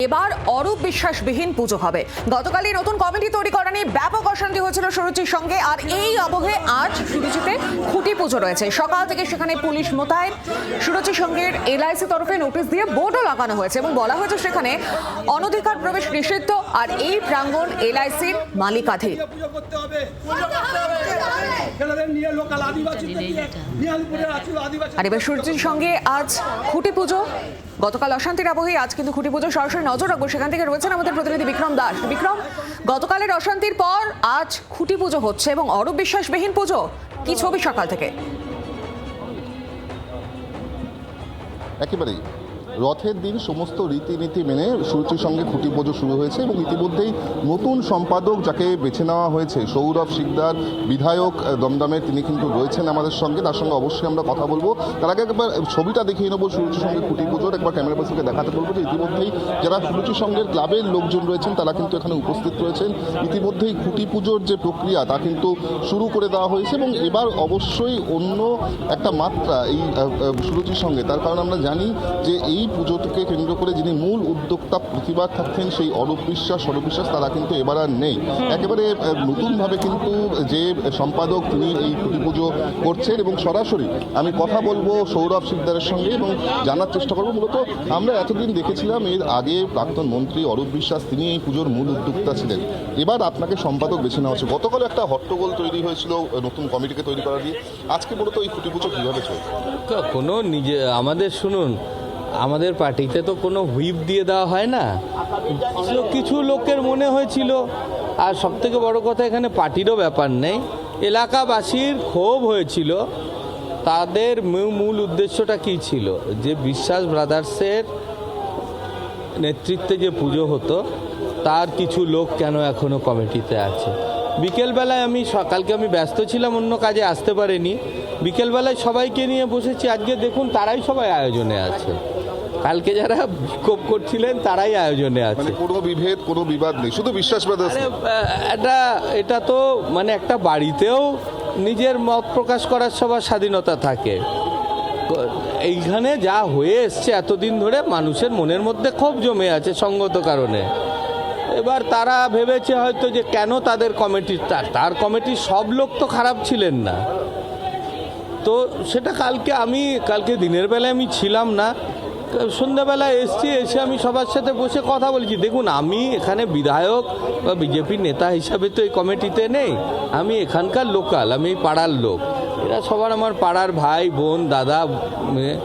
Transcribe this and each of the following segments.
এবার অরূপ বিশ্বাসবিহীন পুজো হবে। গতকালই নতুন কমিটি তৈরি করা নিয়ে ব্যাপক অশান্তি হয়েছিল সুরুচির সঙ্গে, আর এই আবহে আজ সুরুচিতে খুঁটি পুজো রয়েছে। সকাল থেকে সেখানে পুলিশ মোতায়েন। সুরুচি সঙ্গের এলআইসি তরফে নোটিশ দিয়ে বোর্ডও লাগানো হয়েছে এবং বলা হয়েছে সেখানে অনধিকার প্রবেশ নিষিদ্ধ, আর এই প্রাঙ্গণ এলআইসির মালিকাধীন। আর এবার সুরুচির সঙ্গে আজ খুঁটি পুজো। গতকাল অশান্তির আবহে আজ কিন্তু খুঁটি পুজো। সরাসরি নজর রাখবো, সেখান থেকে রয়েছেন আমাদের প্রতিনিধি বিক্রম দাস। বিক্রম, গতকালের অশান্তির পর আজ খুঁটি পুজো হচ্ছে এবং অরূপ বিশ্বাসবিহীন পুজো, কি ছবি সকাল থেকে? একেবারেই রথের দিন সমস্ত রীতিনীতি মেনে সুরুচির সঙ্গে খুঁটি পুজো শুরু হয়েছে এবং ইতিমধ্যেই নতুন সম্পাদক যাকে বেছে নেওয়া হয়েছে সৌরভ শিকদার, বিধায়ক দমদমের, তিনি কিন্তু রয়েছেন আমাদের সঙ্গে। তার সঙ্গে অবশ্যই আমরা কথা বলবো। তার আগে একবার ছবিটা দেখিয়ে নেবো সুরুচির সঙ্গে খুঁটি পুজোর। একবার ক্যামেরা পার্সনকে দেখাতে বলবো যে ইতিমধ্যেই যারা সুরুচির সঙ্গে ক্লাবের লোকজন রয়েছেন তারা কিন্তু এখানে উপস্থিত রয়েছেন। ইতিমধ্যেই খুঁটি পুজোর যে প্রক্রিয়া তা কিন্তু শুরু করে দেওয়া হয়েছে এবং এবার অবশ্যই অন্য একটা মাত্রা এই সুরুচির সঙ্গে। তার কারণ আমরা জানি যে এই পুজোকে কেন্দ্র করে যিনি মূল উদ্যোক্তা প্রতিবাদ থাকতেন সেই অরূপ বিশ্বাস তারা কিন্তু এবার আর নেই। একেবারে নতুনভাবে কিন্তু যে সম্পাদক তিনি এই খুঁটি পুজো করছেন এবং সরাসরি আমি কথা বলবো সৌরভ শিকদারের সঙ্গে এবং জানার চেষ্টা করবো। মূলত আমরা এতদিন দেখেছিলাম এর আগে প্রাক্তন মন্ত্রী অরূপ বিশ্বাস তিনি এই পুজোর মূল উদ্যোক্তা ছিলেন, এবার আপনাকে সম্পাদক বেছে নেওয়া হচ্ছে। গতকাল একটা হট্টগোল তৈরি হয়েছিল নতুন কমিটিকে তৈরি করা দিয়ে, আজকে মূলত এই খুঁটি পুজো কীভাবে চলছে? কোনো নিজে আমাদের শুনুন, আমাদের পার্টিতে তো কোনো হুইপ দিয়ে দেওয়া হয় না। কিছু লোকের মনে হয়েছিল, আর সবথেকে বড় কথা এখানে পার্টিরও ব্যাপার নেই, এলাকাবাসীর ক্ষোভ হয়েছিল। তাদের মূল উদ্দেশ্যটা কী ছিল, যে বিশ্বাস ব্রাদার্সের নেতৃত্বে যে পুজো হতো তার কিছু লোক কেন এখনও কমিটিতে আছে। বিকেলবেলায় কালকে আমি ব্যস্ত ছিলাম, অন্য কাজে আসতে পারিনি। বিকেলবেলায় সবাইকে নিয়ে বসেছি, আজকে দেখুন তারাই সবাই আয়োজনে আছে। কালকে যারা বিক্ষোভ করছিলেন তারাই আয়োজনে আছে। কোনো বিভেদ কোনো বিবাদ নেই, শুধু বিশ্বাস ব্রাদার্স। এটা তো মানে একটা বাড়িতেও নিজের মত প্রকাশ করার সবার স্বাধীনতা থাকে। এইখানে যা হয়ে এসছে এতদিন ধরে মানুষের মনের মধ্যে ক্ষোভ জমে আছে সঙ্গত কারণে। এবার তারা ভেবেছে হয়তো যে কেন তাদের তার কমিটির সব লোক তো খারাপ ছিলেন না। তো সেটা কালকে দিনের বেলায় আমি ছিলাম না, সন্ধ্যাবেলায় এসে আমি সবার সাথে বসে কথা বলেছি। দেখুন, আমি এখানে বিধায়ক বা বিজেপির নেতা হিসাবে তো এই কমিটিতে নেই, আমি এখানকার লোকাল, আমি এই পাড়ার লোক। এরা সবার আমার পাড়ার ভাই বোন দাদা মেয়ে।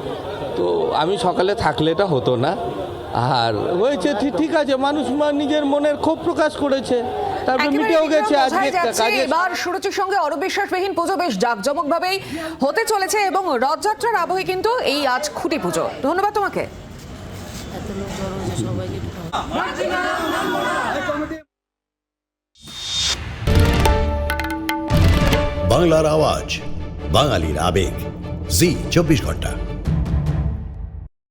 তো আমি সকালে থাকলে এটা হতো না। আর হয়েছে ঠিক আছে, মানুষ নিজের মনের ক্ষোভ প্রকাশ করেছে, তারপর মিটেও গেছে। এবার সুরুচির সঙ্গে অরূপ বিশ্বাসবিহীন পুজো বেশ জাঁকজমকভাবেই হতে চলেছে এবং রথযাত্রার আবহে কিন্তু এই আজ খুঁটি পুজো। ধন্যবাদ তোমাকে। বাংলার আওয়াজ, বাঙালির আবেগ, জি 24 ঘন্টা।